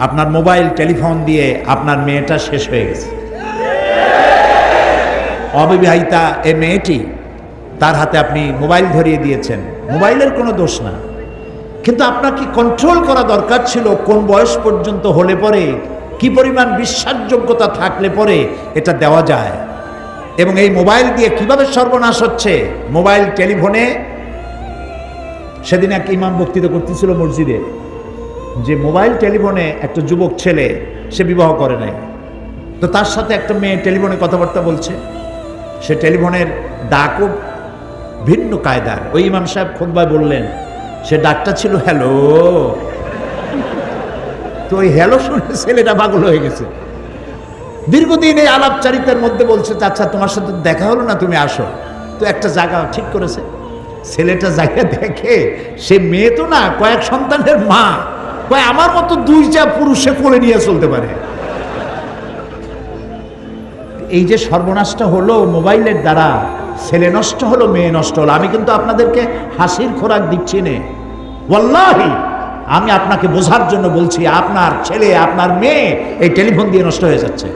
আপনার mobile telephone দিয়ে আপনার মেয়েটা শেষ হয়ে গেছে। অবিবাহিতা এ মেয়েটি, তার হাতে আপনি মোবাইল ধরিয়ে দিয়েছেন। মোবাইলের কোনো দোষ না, কিন্তু আপনাকে কন্ট্রোল করা দরকার ছিল কোন বয়স পর্যন্ত হলে পরে কি পরিমাণ বিশ্বাসযোগ্যতা থাকলে পরে এটা দেওয়া যায়, এবং এই মোবাইল দিয়ে কিভাবে সর্বনাশ হচ্ছে। মোবাইল টেলিফোনে সেদিন এক ইমাম বক্তৃতা করতেছিল মসজিদে, যে মোবাইল টেলিফোনে একটা যুবক ছেলে, সে বিবাহ করে নাই, তো তার সাথে একটা মেয়ে টেলিফোনে কথাবার্তা বলছে। সে টেলিফোনের ডাকও ভিন্ন কায়দার। ওই ইমাম সাহেব খুতবায় বললেন, সে ডাকটা ছিল হ্যালো। তো ওই হ্যালো শুনে ছেলেটা পাগল হয়ে গেছে। দীর্ঘদিন এই আলাপচারিতার মধ্যে বলছে, আচ্ছা তোমার সাথে দেখা হলো না, তুমি আসো। তো একটা জায়গা ঠিক করেছে। ছেলেটা জায়গা দেখে, সে মেয়ে তো না, কয়েক সন্তানের মা, কয় আমার মতো দুইটা পুরুষে কোলে নিয়ে চলতে পারে। এই যে সর্বনাশটা হলো মোবাইলের দ্বারা, ছেলে নষ্ট হলো, মেয়ে নষ্ট হলো। আমি কিন্তু আপনাদেরকে হাসির খোরাক দিচ্ছি না, ওয়াল্লাহি আমি আপনাকে বোঝার জন্য বলছি। আপনার ছেলে, আপনার মেয়ে এই টেলিফোন দিয়ে নষ্ট হয়ে যাচ্ছে।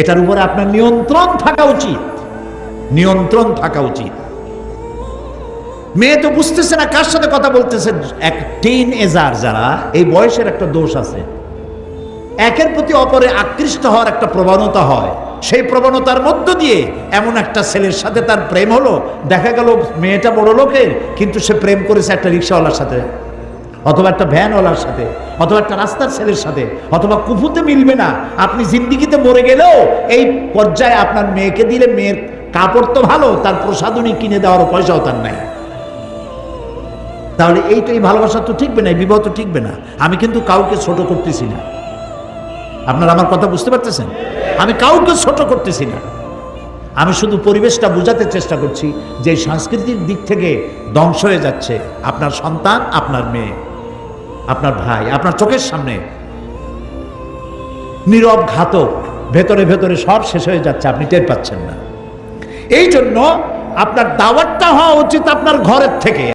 এটার উপরে আপনার নিয়ন্ত্রণ থাকা উচিত, নিয়ন্ত্রণ থাকা উচিত। মেয়ে তো বুঝতেছে না কার সাথে কথা বলতেছে। এক টিন এজার যারা, এই বয়সের একটা দোষ আছে, একের প্রতি অপরে আকৃষ্ট হওয়ার একটা প্রবণতা হয়। সেই প্রবণতার মধ্য দিয়ে এমন একটা ছেলের সাথে তার প্রেম হলো, দেখা গেল মেয়েটা বড় লোকের, কিন্তু সে প্রেম করেছে একটা রিক্সাওয়ালার সাথে, অথবা একটা ভ্যানওয়ালার সাথে, অথবা একটা রাস্তার ছেলের সাথে, অথবা কুফুতে মিলবে না। আপনি জিন্দিগিতে মরে গেলেও এই পর্যায়ে আপনার মেয়েকে দিলে, মেয়ের কাপড় তো ভালো, তার প্রসাধনী কিনে দেওয়ারও পয়সাও তার নাই। তাহলে এই ভালোবাসা তো ঠিকবে না, এই বিবাহ তো ঠিকবে না। আমি কিন্তু কাউকে ছোট করতেছি না, আপনারা আমার কথা বুঝতে পারতেছেন? আমি কাউকে ছোট করতেছি না, আমি শুধু পরিবেশটা বোঝাতে চেষ্টা করছি যে সাংস্কৃতিক দিক থেকে ধ্বংস হয়ে যাচ্ছে। আপনার সন্তান, আপনার মেয়ে, আপনার ভাই, আপনার চোখের সামনে নীরব ঘাতক, ভেতরে ভেতরে সব শেষ হয়ে যাচ্ছে, আপনি টের পাচ্ছেন না। এই জন্য আপনার দাওয়াতটা হওয়া উচিত আপনার ঘরের থেকে।